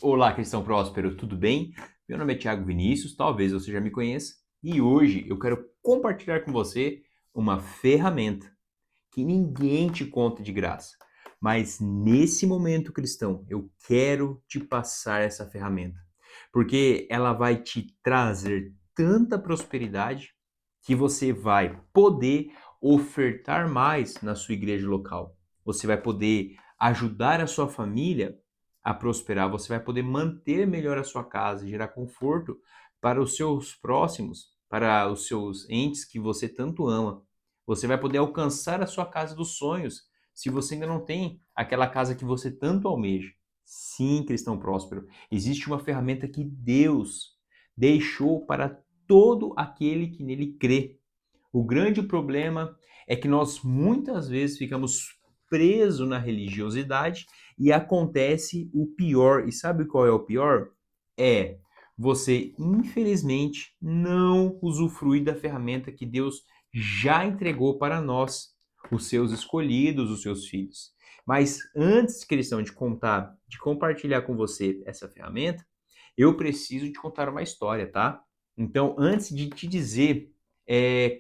Olá, cristão próspero, tudo bem? Meu nome é Thiago Vinícius, talvez você já me conheça, e hoje eu quero compartilhar com você uma ferramenta que ninguém te conta de graça. Mas nesse momento, cristão, eu quero te passar essa ferramenta, porque ela vai te trazer tanta prosperidade que você vai poder ofertar mais na sua igreja local. Você vai poder ajudar a sua família a prosperar, você vai poder manter melhor a sua casa, gerar conforto para os seus próximos, para os seus entes que você tanto ama. Você vai poder alcançar a sua casa dos sonhos, se você ainda não tem aquela casa que você tanto almeja. Sim, cristão próspero, existe uma ferramenta que Deus deixou para todo aquele que nele crê. O grande problema é que nós muitas vezes ficamos presos na religiosidade e acontece o pior. E sabe qual é o pior? É você, infelizmente, não usufruir da ferramenta que Deus já entregou para nós, os seus escolhidos, os seus filhos. Mas antes, cristão, de contar, de compartilhar com você essa ferramenta, eu preciso te contar uma história, tá? Então, antes de te dizer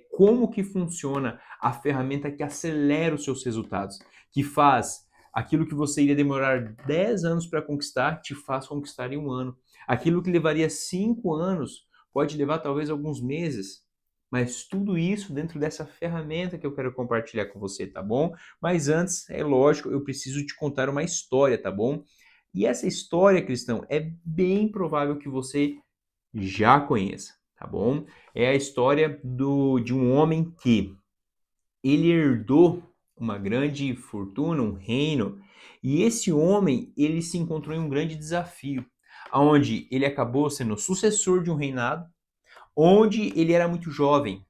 como que funciona a ferramenta que acelera os seus resultados, que faz aquilo que você iria demorar 10 anos para conquistar, te faz conquistar em um ano. Aquilo que levaria 5 anos pode levar talvez alguns meses. Mas tudo isso dentro dessa ferramenta que eu quero compartilhar com você, tá bom? Mas antes, é lógico, eu preciso te contar uma história, tá bom? E essa história, cristão, é bem provável que você já conheça, tá bom? É a história de um homem que ele herdou uma grande fortuna, um reino, e esse homem, ele se encontrou em um grande desafio, onde ele acabou sendo sucessor de um reinado, onde ele era muito jovem,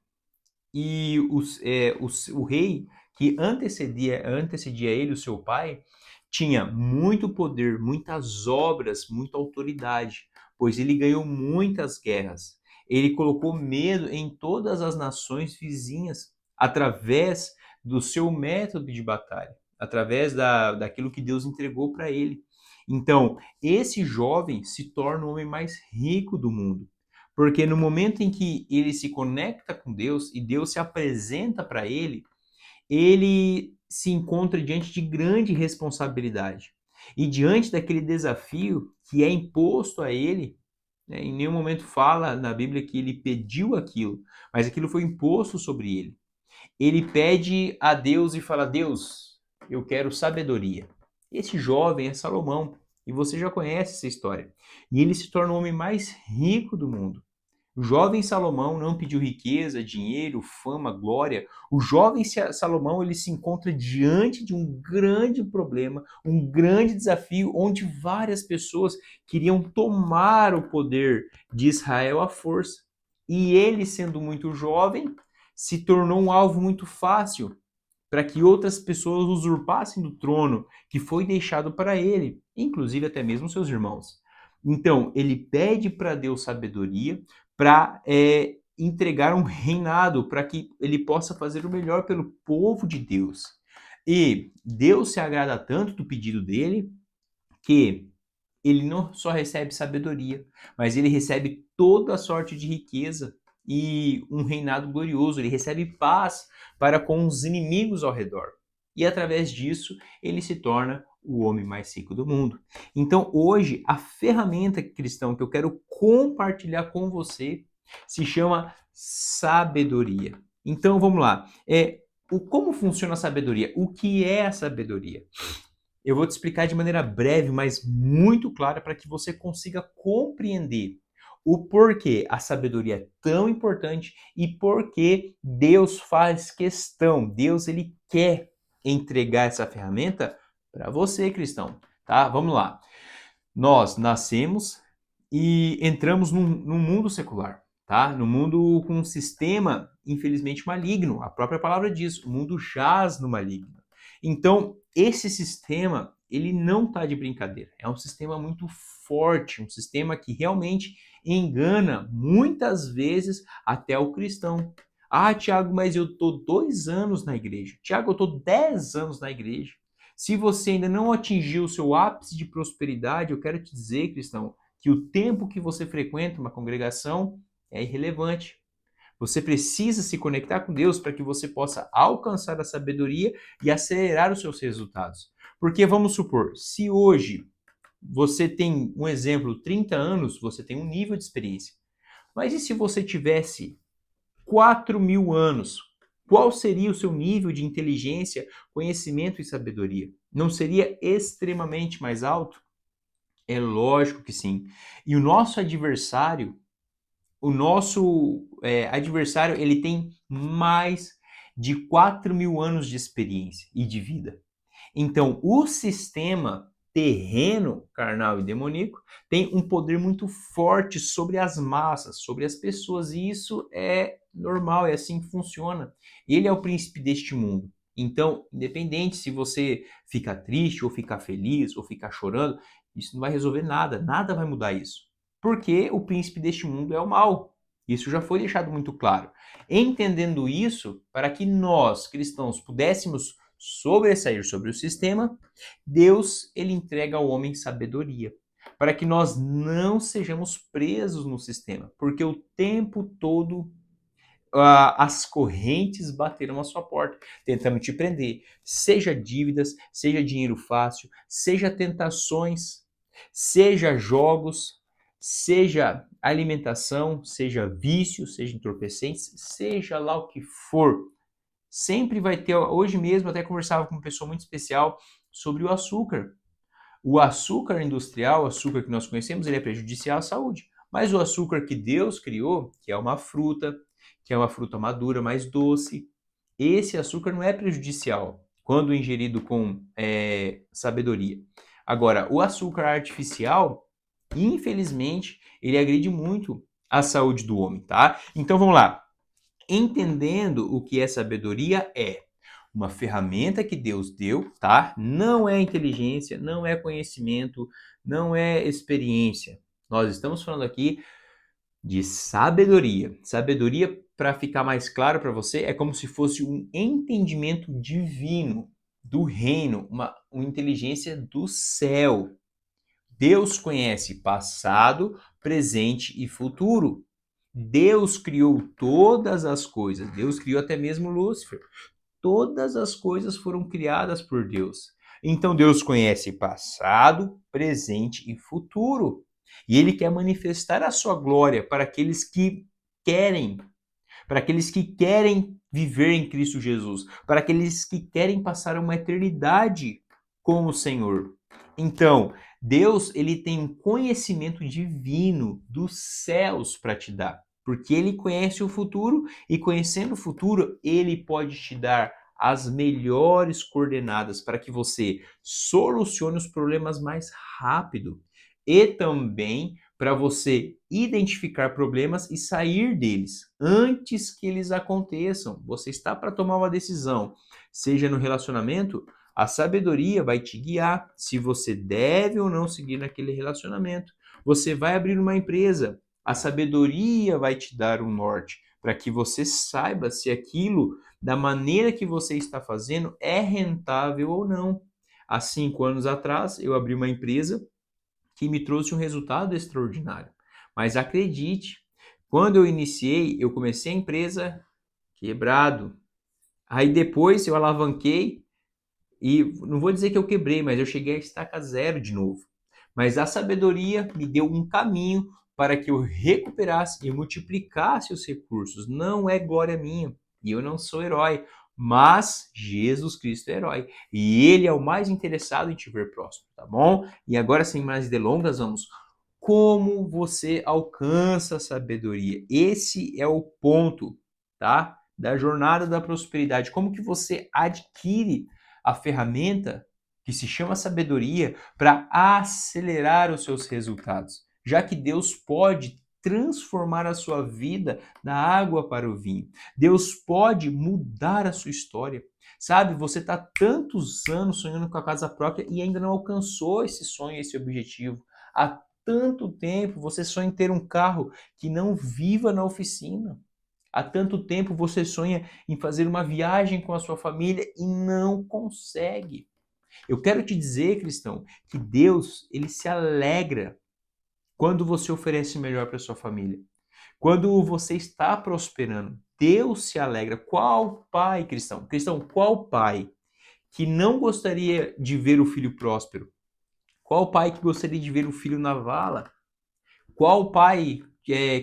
e o rei que antecedia ele, o seu pai, tinha muito poder, muitas obras, muita autoridade, pois ele ganhou muitas guerras. Ele colocou medo em todas as nações vizinhas através do seu método de batalha, através daquilo que Deus entregou para ele. Então, esse jovem se torna o homem mais rico do mundo. Porque no momento em que ele se conecta com Deus e Deus se apresenta para ele, ele se encontra diante de grande responsabilidade. E diante daquele desafio que é imposto a ele, né, em nenhum momento fala na Bíblia que ele pediu aquilo, mas aquilo foi imposto sobre ele. Ele pede a Deus e fala: Deus, eu quero sabedoria. Esse jovem é Salomão, e você já conhece essa história. E ele se torna o homem mais rico do mundo. O jovem Salomão não pediu riqueza, dinheiro, fama, glória. O jovem Salomão ele se encontra diante de um grande problema, um grande desafio, onde várias pessoas queriam tomar o poder de Israel à força. E ele, sendo muito jovem, se tornou um alvo muito fácil para que outras pessoas usurpassem do trono que foi deixado para ele, inclusive até mesmo seus irmãos. Então, ele pede para Deus sabedoria para entregar um reinado, para que ele possa fazer o melhor pelo povo de Deus. E Deus se agrada tanto do pedido dele que ele não só recebe sabedoria, mas ele recebe toda a sorte de riqueza e um reinado glorioso. Ele recebe paz para com os inimigos ao redor. E através disso, ele se torna o homem mais rico do mundo. Então, hoje, a ferramenta cristã que eu quero compartilhar com você se chama sabedoria. Então, vamos lá. Como funciona a sabedoria? O que é a sabedoria? Eu vou te explicar de maneira breve, mas muito clara, para que você consiga compreender o porquê a sabedoria é tão importante e porquê Deus faz questão, Deus ele quer entregar essa ferramenta para você, cristão, tá? Vamos lá. Nós nascemos e entramos num mundo secular, tá? No mundo com um sistema, infelizmente, maligno. A própria palavra diz, o mundo jaz no maligno. Então, esse sistema, ele não está de brincadeira. É um sistema muito forte, um sistema que realmente engana muitas vezes até o cristão. Ah, Tiago, mas eu tô 2 anos na igreja. Tiago, eu tô 10 anos na igreja. Se você ainda não atingiu o seu ápice de prosperidade, eu quero te dizer, cristão, que o tempo que você frequenta uma congregação é irrelevante. Você precisa se conectar com Deus para que você possa alcançar a sabedoria e acelerar os seus resultados. Porque vamos supor, se hoje você tem um exemplo, 30 anos, você tem um nível de experiência. Mas e se você tivesse 4.000 anos? Qual seria o seu nível de inteligência, conhecimento e sabedoria? Não seria extremamente mais alto? É lógico que sim. E o nosso adversário, ele tem mais de 4.000 anos de experiência e de vida. Então, o sistema terreno, carnal e demoníaco, tem um poder muito forte sobre as massas, sobre as pessoas, e isso é normal, é assim que funciona. Ele é o príncipe deste mundo. Então, independente se você fica triste, ou ficar feliz, ou ficar chorando, isso não vai resolver nada, nada vai mudar isso. Porque o príncipe deste mundo é o mal. Isso já foi deixado muito claro. Entendendo isso, para que nós, cristãos, pudéssemos sobressair sobre o sistema, Deus ele entrega ao homem sabedoria, para que nós não sejamos presos no sistema, porque o tempo todo as correntes bateram à sua porta, tentando te prender, seja dívidas, seja dinheiro fácil, seja tentações, seja jogos, seja alimentação, seja vício, seja entorpecentes, seja lá o que for. Sempre vai ter, hoje mesmo até conversava com uma pessoa muito especial sobre o açúcar. O açúcar industrial, o açúcar que nós conhecemos, ele é prejudicial à saúde. Mas o açúcar que Deus criou, que é uma fruta madura, mais doce, esse açúcar não é prejudicial quando ingerido com sabedoria. Agora, o açúcar artificial, infelizmente, ele agride muito a saúde do homem, tá? Então vamos lá. Entendendo o que é sabedoria é uma ferramenta que Deus deu, tá? Não é inteligência, não é conhecimento, não é experiência. Nós estamos falando aqui de sabedoria. Sabedoria, para ficar mais claro para você, é como se fosse um entendimento divino do reino, uma inteligência do céu. Deus conhece passado, presente e futuro. Deus criou todas as coisas. Deus criou até mesmo Lúcifer. Todas as coisas foram criadas por Deus. Então Deus conhece passado, presente e futuro. E ele quer manifestar a sua glória para aqueles que querem, para aqueles que querem viver em Cristo Jesus, para aqueles que querem passar uma eternidade com o Senhor. Então, Deus, ele tem um conhecimento divino dos céus para te dar, porque ele conhece o futuro e conhecendo o futuro, ele pode te dar as melhores coordenadas para que você solucione os problemas mais rápido e também para você identificar problemas e sair deles antes que eles aconteçam. Você está para tomar uma decisão, seja no relacionamento, a sabedoria vai te guiar se você deve ou não seguir naquele relacionamento. Você vai abrir uma empresa, a sabedoria vai te dar um norte para que você saiba se aquilo, da maneira que você está fazendo, é rentável ou não. Há 5 anos atrás, eu abri uma empresa que me trouxe um resultado extraordinário. Mas acredite, quando eu iniciei, eu comecei a empresa quebrado. Aí depois eu alavanquei e não vou dizer que eu quebrei, mas eu cheguei a estaca zero de novo. Mas a sabedoria me deu um caminho para que eu recuperasse e multiplicasse os recursos. Não é glória minha e eu não sou herói, mas Jesus Cristo é herói e ele é o mais interessado em te ver próximo, tá bom? E agora, sem mais delongas, vamos. Como você alcança a sabedoria? Esse é o ponto, tá? Da jornada da prosperidade. Como que você adquire a ferramenta que se chama sabedoria para acelerar os seus resultados, já que Deus pode transformar a sua vida da água para o vinho. Deus pode mudar a sua história. Sabe, você está tantos anos sonhando com a casa própria e ainda não alcançou esse sonho, esse objetivo. Há tanto tempo você sonha em ter um carro que não viva na oficina. Há tanto tempo você sonha em fazer uma viagem com a sua família e não consegue. Eu quero te dizer, cristão, que Deus, ele se alegra quando você oferece o melhor para sua família. Quando você está prosperando, Deus se alegra. Qual pai, cristão? Cristão, qual pai que não gostaria de ver o filho próspero? Qual pai que gostaria de ver o filho na vala? Qual pai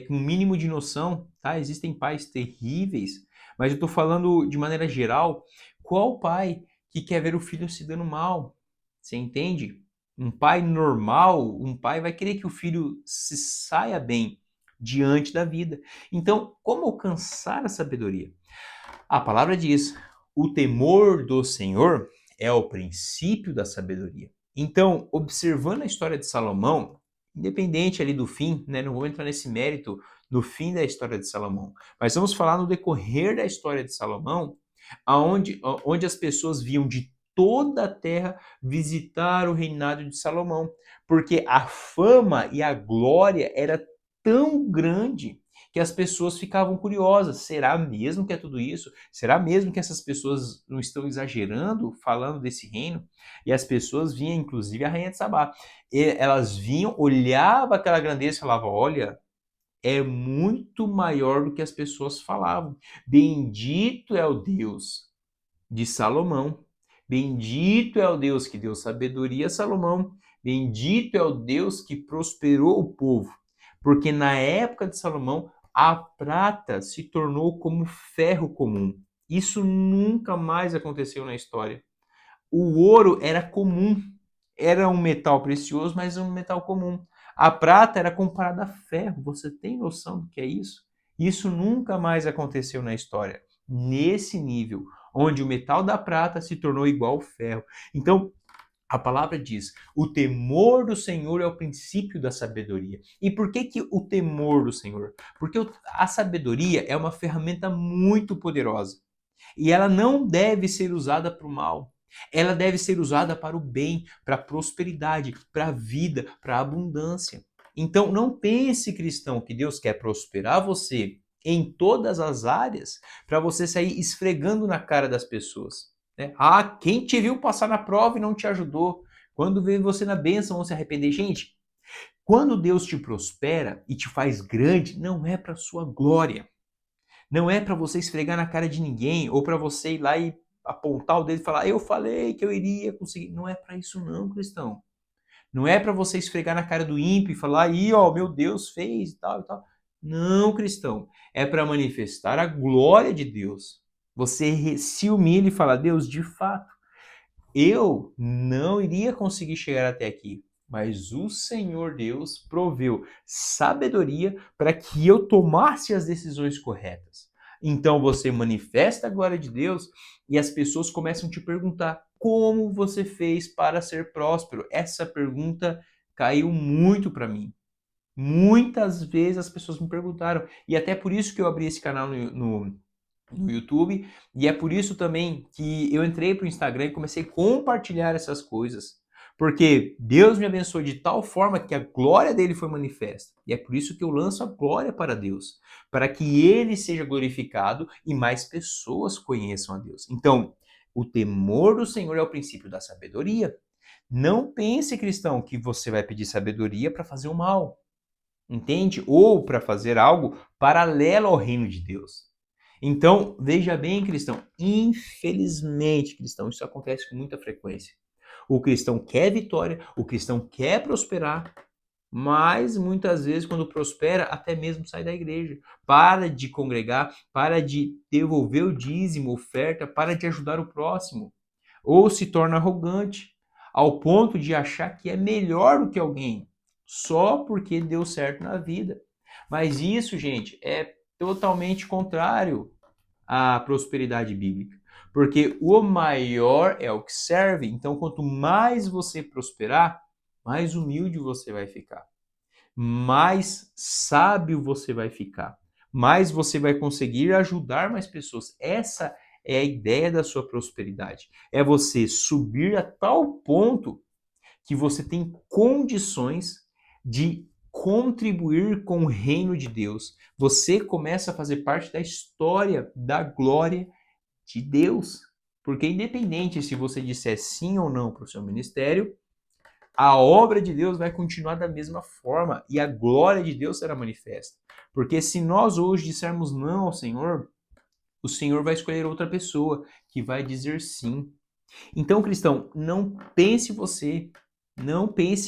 com um mínimo de noção, tá? Existem pais terríveis, mas eu estou falando de maneira geral. Qual pai que quer ver o filho se dando mal? Você entende? Um pai normal, um pai vai querer que o filho se saia bem diante da vida. Então, como alcançar a sabedoria? A palavra diz: o temor do Senhor é o princípio da sabedoria. Então, observando a história de Salomão, independente ali do fim, né, não vou entrar nesse mérito no fim da história de Salomão, mas vamos falar no decorrer da história de Salomão, onde as pessoas viam de toda a terra visitar o reinado de Salomão, porque a fama e a glória era tão grande que as pessoas ficavam curiosas. Será mesmo que é tudo isso? Será mesmo que essas pessoas não estão exagerando falando desse reino? E as pessoas vinham, inclusive a rainha de Sabá. E elas vinham, olhavam aquela grandeza e falavam: olha, é muito maior do que as pessoas falavam. Bendito é o Deus de Salomão. Bendito é o Deus que deu sabedoria a Salomão. Bendito é o Deus que prosperou o povo. Porque na época de Salomão, a prata se tornou como ferro comum. Isso nunca mais aconteceu na história. O ouro era comum, era um metal precioso, mas um metal comum. A prata era comparada a ferro. Você tem noção do que é isso? Isso nunca mais aconteceu na história. Nesse nível, onde o metal da prata se tornou igual ao ferro. Então, a palavra diz: o temor do Senhor é o princípio da sabedoria. E por que o temor do Senhor? Porque a sabedoria é uma ferramenta muito poderosa. E ela não deve ser usada para o mal. Ela deve ser usada para o bem, para a prosperidade, para a vida, para a abundância. Então, não pense, cristão, que Deus quer prosperar você em todas as áreas para você sair esfregando na cara das pessoas. Né? Ah, quem te viu passar na prova e não te ajudou? Quando vê você na bênção, vão se arrepender. Gente, quando Deus te prospera e te faz grande, não é para sua glória. Não é para você esfregar na cara de ninguém ou para você ir lá e apontar o dedo e falar: eu falei que eu iria conseguir. Não é para isso não, cristão. Não é para você esfregar na cara do ímpio e falar: aí, ó, meu Deus fez e tal e tal. Não, cristão. É para manifestar a glória de Deus. Você se humilha e fala: Deus, de fato, eu não iria conseguir chegar até aqui, mas o Senhor Deus proveu sabedoria para que eu tomasse as decisões corretas. Então você manifesta a glória de Deus e as pessoas começam a te perguntar: como você fez para ser próspero? Essa pergunta caiu muito para mim. Muitas vezes as pessoas me perguntaram, e até por isso que eu abri esse canal no YouTube, e é por isso também que eu entrei para o Instagram e comecei a compartilhar essas coisas, porque Deus me abençoou de tal forma que a glória dele foi manifesta, e é por isso que eu lanço a glória para Deus, para que ele seja glorificado e mais pessoas conheçam a Deus. Então, o temor do Senhor é o princípio da sabedoria. Não pense, cristão, que você vai pedir sabedoria para fazer o mal, entende? Ou para fazer algo paralelo ao reino de Deus. Então, veja bem, cristão, infelizmente, cristão, isso acontece com muita frequência. O cristão quer vitória, o cristão quer prosperar, mas muitas vezes, quando prospera, até mesmo sai da igreja. Para de congregar, para de devolver o dízimo, oferta, para de ajudar o próximo. Ou se torna arrogante, ao ponto de achar que é melhor do que alguém, só porque deu certo na vida. Mas isso, gente, é totalmente contrário à prosperidade bíblica. Porque o maior é o que serve. Então, quanto mais você prosperar, mais humilde você vai ficar. Mais sábio você vai ficar. Mais você vai conseguir ajudar mais pessoas. Essa é a ideia da sua prosperidade. É você subir a tal ponto que você tem condições de contribuir com o reino de Deus. Você começa a fazer parte da história da glória de Deus. Porque independente se você disser sim ou não para o seu ministério, a obra de Deus vai continuar da mesma forma e a glória de Deus será manifesta. Porque se nós hoje dissermos não ao Senhor, o Senhor vai escolher outra pessoa que vai dizer sim. Então, cristão, não pense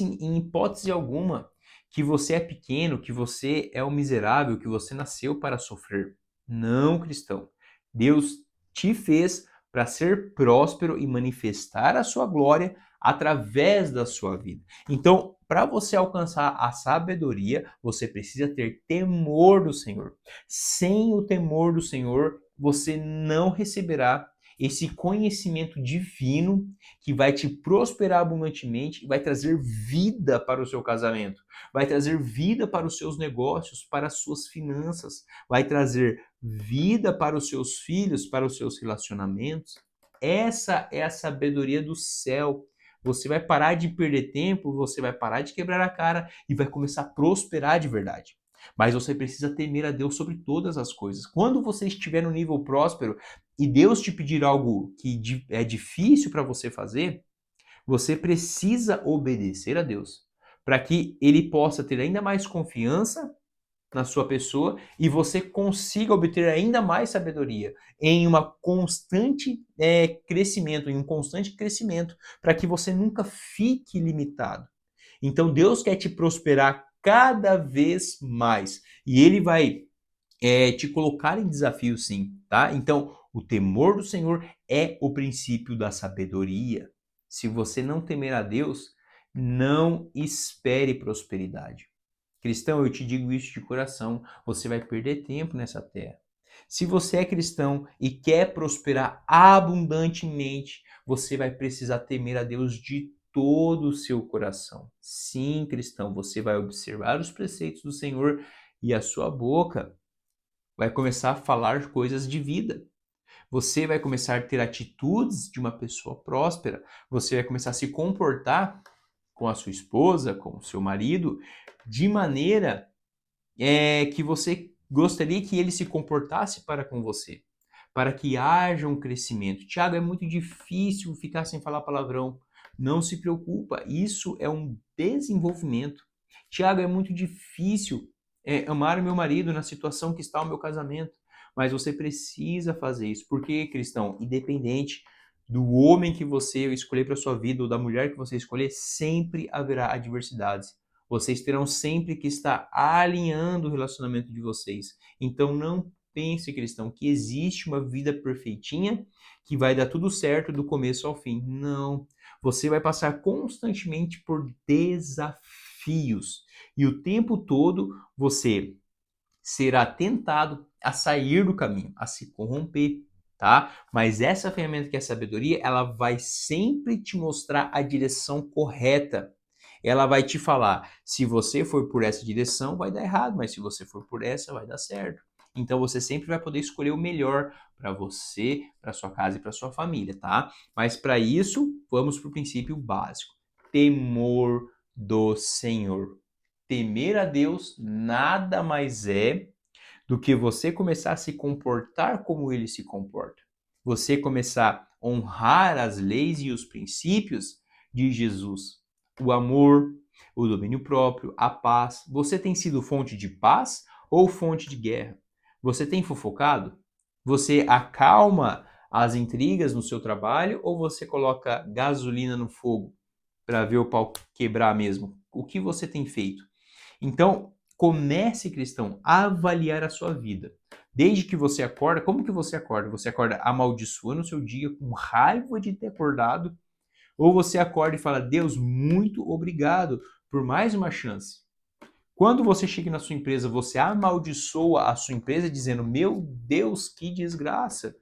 em hipótese alguma que você é pequeno, que você é um miserável, que você nasceu para sofrer. Não, cristão. Deus te fez para ser próspero e manifestar a sua glória através da sua vida. Então, para você alcançar a sabedoria, você precisa ter temor do Senhor. Sem o temor do Senhor, você não receberá esse conhecimento divino que vai te prosperar abundantemente e vai trazer vida para o seu casamento, vai trazer vida para os seus negócios, para as suas finanças, vai trazer vida para os seus filhos, para os seus relacionamentos. Essa é a sabedoria do céu. Você vai parar de perder tempo, você vai parar de quebrar a cara e vai começar a prosperar de verdade. Mas você precisa temer a Deus sobre todas as coisas. Quando você estiver no nível próspero e Deus te pedir algo que é difícil para você fazer, você precisa obedecer a Deus, para que ele possa ter ainda mais confiança na sua pessoa e você consiga obter ainda mais sabedoria em uma constante crescimento, em um constante crescimento, para que você nunca fique limitado. Então Deus quer te prosperar cada vez mais e Ele vai te colocar em desafio, sim, tá? Então o temor do Senhor é o princípio da sabedoria. Se você não temer a Deus, não espere prosperidade. Cristão, eu te digo isso de coração, você vai perder tempo nessa terra. Se você é cristão e quer prosperar abundantemente, você vai precisar temer a Deus de todo o seu coração. Sim, cristão, você vai observar os preceitos do Senhor e a sua boca vai começar a falar coisas de vida. Você vai começar a ter atitudes de uma pessoa próspera. Você vai começar a se comportar com a sua esposa, com o seu marido, de maneira que você gostaria que ele se comportasse para com você, para que haja um crescimento. Tiago, é muito difícil ficar sem falar palavrão. Não se preocupa, isso é um desenvolvimento. Tiago, é muito difícil amar o meu marido na situação que está o meu casamento, mas você precisa fazer isso, porque, cristão, independente do homem que você escolher para sua vida ou da mulher que você escolher, sempre haverá adversidades. Vocês terão sempre que estar alinhando o relacionamento de vocês. Então não pense, cristão, que existe uma vida perfeitinha que vai dar tudo certo do começo ao fim. Não. Você vai passar constantemente por desafios. E o tempo todo você será tentado a sair do caminho, a se corromper, tá? Mas essa ferramenta que é a sabedoria, ela vai sempre te mostrar a direção correta. Ela vai te falar, se você for por essa direção, vai dar errado, mas se você for por essa, vai dar certo. Então você sempre vai poder escolher o melhor para você, para sua casa e para sua família, tá? Mas para isso, vamos para o princípio básico: temor do Senhor. Temer a Deus nada mais é do que você começar a se comportar como ele se comporta. Você começar a honrar as leis e os princípios de Jesus. O amor, o domínio próprio, a paz. Você tem sido fonte de paz ou fonte de guerra? Você tem fofocado? Você acalma as intrigas no seu trabalho ou você coloca gasolina no fogo para ver o pau quebrar mesmo? O que você tem feito? Então, comece, cristão, a avaliar a sua vida. Desde que você acorda, como que você acorda? Você acorda amaldiçoando o seu dia, com raiva de ter acordado? Ou você acorda e fala, Deus, muito obrigado por mais uma chance? Quando você chega na sua empresa, você amaldiçoa a sua empresa dizendo, meu Deus, que desgraça.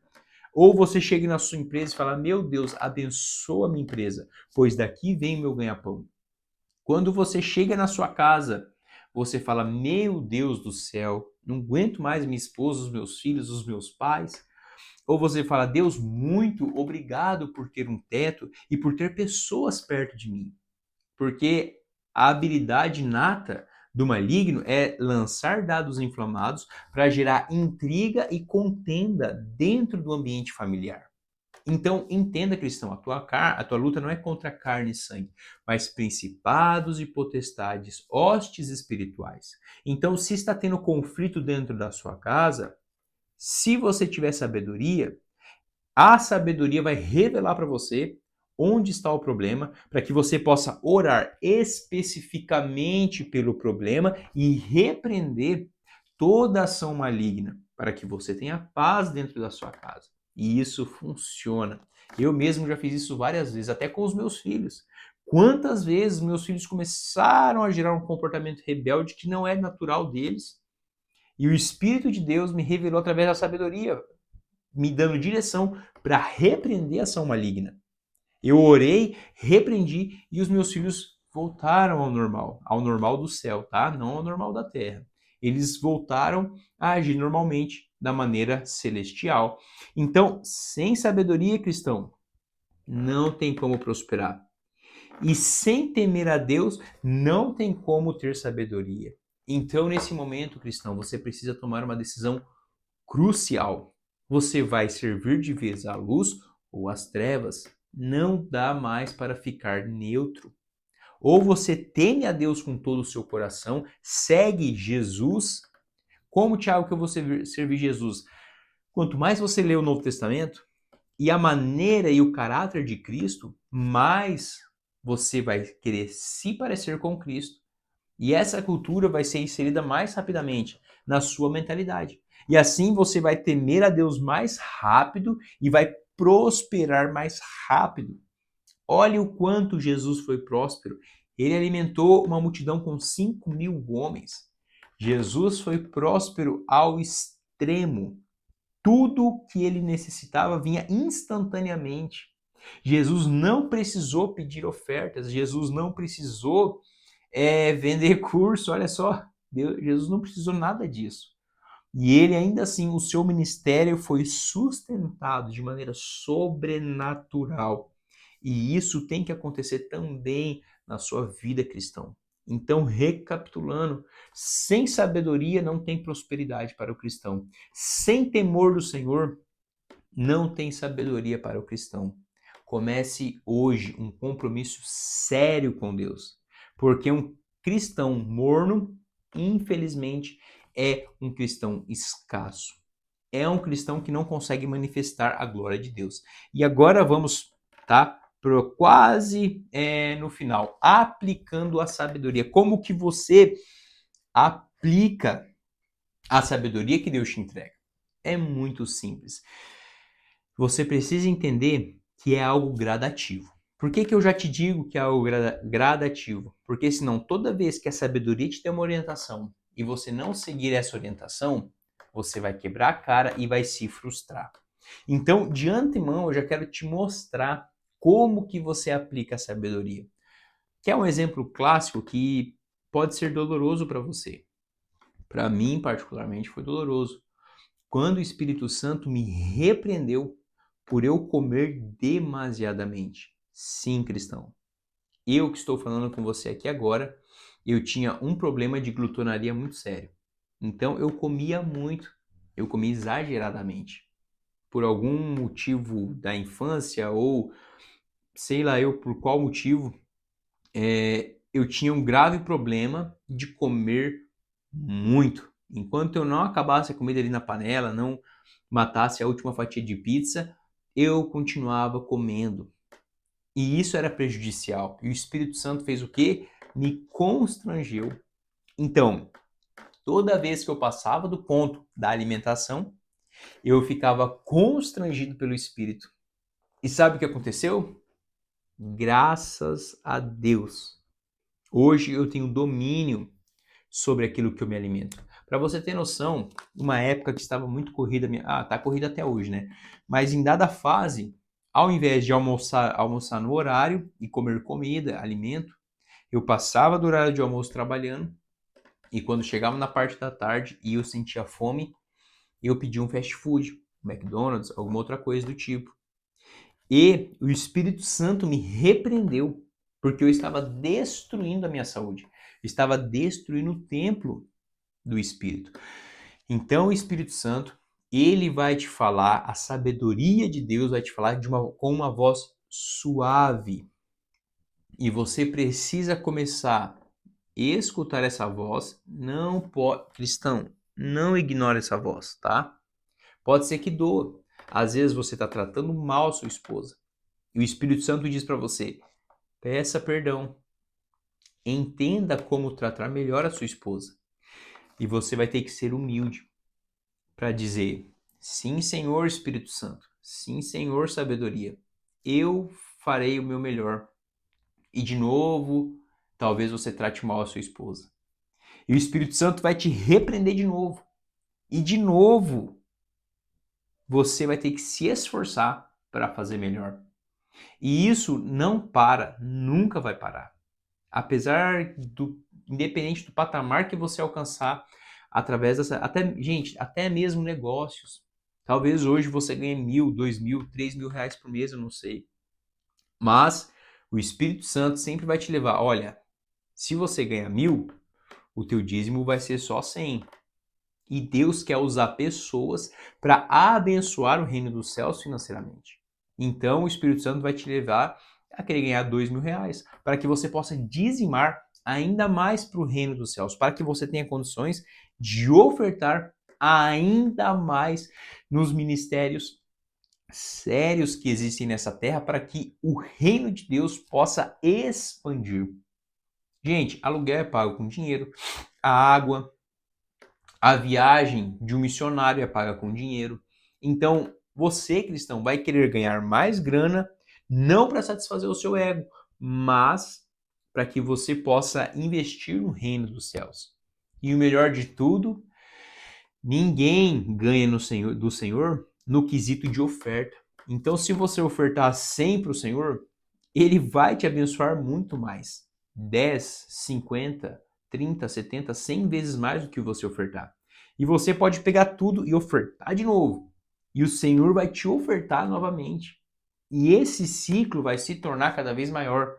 Ou você chega na sua empresa e fala, meu Deus, abençoa a minha empresa, pois daqui vem o meu ganha-pão. Quando você chega na sua casa, você fala, meu Deus do céu, não aguento mais minha esposa, os meus filhos, os meus pais. Ou você fala, Deus, muito obrigado por ter um teto e por ter pessoas perto de mim. Porque a habilidade inata do maligno é lançar dados inflamados para gerar intriga e contenda dentro do ambiente familiar. Então, entenda, cristão, a tua luta não é contra carne e sangue, mas principados e potestades, hostes espirituais. Então, se está tendo conflito dentro da sua casa, se você tiver sabedoria, a sabedoria vai revelar para você onde está o problema, para que você possa orar especificamente pelo problema e repreender toda ação maligna, para que você tenha paz dentro da sua casa. E isso funciona. Eu mesmo já fiz isso várias vezes, até com os meus filhos. Quantas vezes meus filhos começaram a gerar um comportamento rebelde que não é natural deles, e o Espírito de Deus me revelou através da sabedoria, me dando direção para repreender a ação maligna. Eu orei, repreendi e os meus filhos voltaram ao normal do céu, tá? Não ao normal da terra. Eles voltaram a agir normalmente da maneira celestial. Então, sem sabedoria, cristão, não tem como prosperar. E sem temer a Deus, não tem como ter sabedoria. Então, nesse momento, cristão, você precisa tomar uma decisão crucial. Você vai servir de vez à luz ou às trevas? Não dá mais para ficar neutro. Ou você teme a Deus com todo o seu coração, segue Jesus. Como, Tiago, que eu vou servir Jesus? Quanto mais você lê o Novo Testamento e a maneira e o caráter de Cristo, mais você vai querer se parecer com Cristo. E essa cultura vai ser inserida mais rapidamente na sua mentalidade. E assim você vai temer a Deus mais rápido e vai prosperar mais rápido. Olhe o quanto Jesus foi próspero. Ele alimentou uma multidão com 5.000 homens. Jesus foi próspero ao extremo. Tudo que ele necessitava vinha instantaneamente. Jesus não precisou pedir ofertas, Jesus não precisou vender curso, olha só, Jesus não precisou nada disso. E ele ainda assim, o seu ministério foi sustentado de maneira sobrenatural. E isso tem que acontecer também na sua vida cristã. Então, recapitulando, sem sabedoria não tem prosperidade para o cristão. Sem temor do Senhor, não tem sabedoria para o cristão. Comece hoje um compromisso sério com Deus. Porque um cristão morno, infelizmente, é um cristão escasso. É um cristão que não consegue manifestar a glória de Deus. E agora vamos, tá? Quase no final, aplicando a sabedoria. Como que você aplica a sabedoria que Deus te entrega? É muito simples. Você precisa entender que é algo gradativo. Por que eu já te digo que é algo gradativo? Porque senão toda vez que a sabedoria te der uma orientação e você não seguir essa orientação, você vai quebrar a cara e vai se frustrar. Então, de antemão, eu já quero te mostrar como que você aplica a sabedoria. Que é um exemplo clássico que pode ser doloroso para você. Para mim, particularmente, foi doloroso. Quando o Espírito Santo me repreendeu por eu comer demasiadamente. Sim, cristão. Eu que estou falando com você aqui agora, eu tinha um problema de glutonaria muito sério. Então eu comia muito, eu comia exageradamente. Por algum motivo da infância ou sei lá eu por qual motivo, eu tinha um grave problema de comer muito. Enquanto eu não acabasse a comida ali na panela, não matasse a última fatia de pizza, eu continuava comendo. E isso era prejudicial. E o Espírito Santo fez o quê? Me constrangeu. Então, toda vez que eu passava do ponto da alimentação, eu ficava constrangido pelo Espírito. E sabe o que aconteceu? Graças a Deus. Hoje eu tenho domínio sobre aquilo que eu me alimento. Para você ter noção, uma época que estava muito corrida, tá corrida até hoje, né? Mas em dada fase, ao invés de almoçar no horário e comer comida, alimento, eu passava do horário de almoço trabalhando e quando chegava na parte da tarde e eu sentia fome, eu pedia um fast food, um McDonald's, alguma outra coisa do tipo. E o Espírito Santo me repreendeu porque eu estava destruindo a minha saúde. Eu estava destruindo o templo do Espírito. Então o Espírito Santo, Ele vai te falar, a sabedoria de Deus vai te falar com uma voz suave. E você precisa começar a escutar essa voz. Não pode, cristão, não ignore essa voz, tá? Pode ser que doa. Às vezes você está tratando mal sua esposa. E o Espírito Santo diz para você: peça perdão. Entenda como tratar melhor a sua esposa. E você vai ter que ser humilde para dizer: sim, Senhor Espírito Santo. Sim, Senhor Sabedoria. Eu farei o meu melhor. E de novo, talvez você trate mal a sua esposa. E o Espírito Santo vai te repreender de novo. E de novo, você vai ter que se esforçar para fazer melhor. E isso não para, nunca vai parar. Independente do patamar que você alcançar, através dessa, até mesmo negócios. Talvez hoje você ganhe 1.000, 2.000, 3.000 reais por mês, eu não sei. Mas o Espírito Santo sempre vai te levar, olha, se você ganha 1.000, o teu dízimo vai ser só 100. E Deus quer usar pessoas para abençoar o reino dos céus financeiramente. Então o Espírito Santo vai te levar a querer ganhar 2.000 reais, para que você possa dizimar ainda mais para o reino dos céus, para que você tenha condições de ofertar ainda mais nos ministérios sérios que existem nessa terra, para que o reino de Deus possa expandir. Gente, aluguel é pago com dinheiro, a água, a viagem de um missionário é paga com dinheiro. Então, você, cristão, vai querer ganhar mais grana, não para satisfazer o seu ego, mas para que você possa investir no reino dos céus. E o melhor de tudo, ninguém ganha do Senhor no quesito de oferta. Então, se você ofertar 100 para o Senhor, Ele vai te abençoar muito mais. 10, 50, 30, 70, 100 vezes mais do que você ofertar. E você pode pegar tudo e ofertar de novo. E o Senhor vai te ofertar novamente. E esse ciclo vai se tornar cada vez maior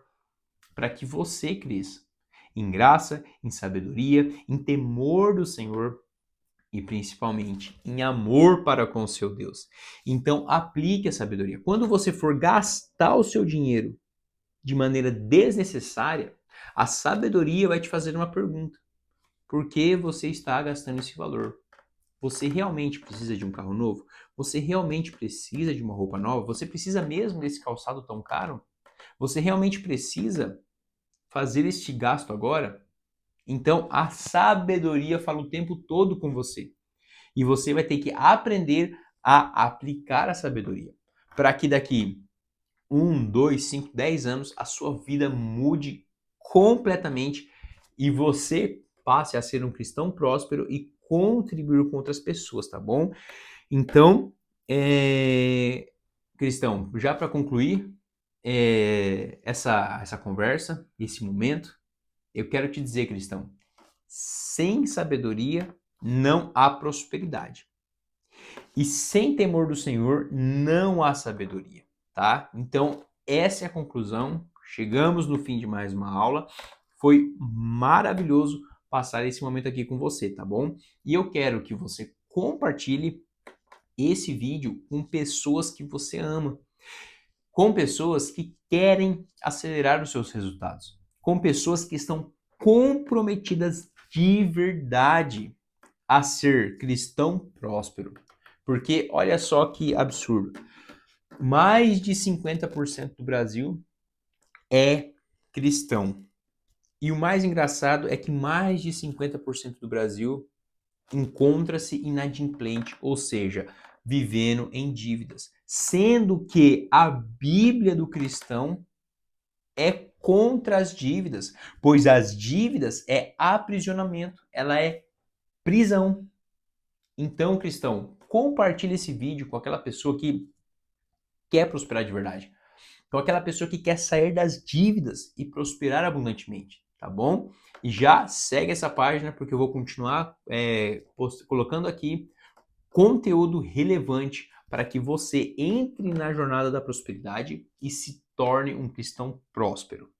para que você cresça em graça, em sabedoria, em temor do Senhor e principalmente em amor para com o seu Deus. Então, aplique a sabedoria. Quando você for gastar o seu dinheiro de maneira desnecessária, a sabedoria vai te fazer uma pergunta: por que você está gastando esse valor? Você realmente precisa de um carro novo? Você realmente precisa de uma roupa nova? Você precisa mesmo desse calçado tão caro? Você realmente precisa fazer este gasto agora? Então, a sabedoria fala o tempo todo com você. E você vai ter que aprender a aplicar a sabedoria, para que daqui 1, 2, 5, 10 anos a sua vida mude completamente e você passe a ser um cristão próspero e contribuir com outras pessoas, tá bom? Então, cristão, já para concluir essa conversa, esse momento, eu quero te dizer, cristão, sem sabedoria não há prosperidade. E sem temor do Senhor não há sabedoria, tá? Então, essa é a conclusão. Chegamos no fim de mais uma aula. Foi maravilhoso passar esse momento aqui com você, tá bom? E eu quero que você compartilhe esse vídeo com pessoas que você ama, com pessoas que querem acelerar os seus resultados, com pessoas que estão comprometidas de verdade a ser cristão próspero. Porque olha só que absurdo. Mais de 50% do Brasil é cristão. E o mais engraçado é que mais de 50% do Brasil encontra-se inadimplente, ou seja, vivendo em dívidas. Sendo que a Bíblia do cristão é contra as dívidas, pois as dívidas é aprisionamento, ela é prisão. Então, cristão, compartilhe esse vídeo com aquela pessoa que quer prosperar de verdade. Com aquela pessoa que quer sair das dívidas e prosperar abundantemente, tá bom? E já segue essa página porque eu vou continuar colocando aqui conteúdo relevante para que você entre na jornada da prosperidade e se torne um cristão próspero.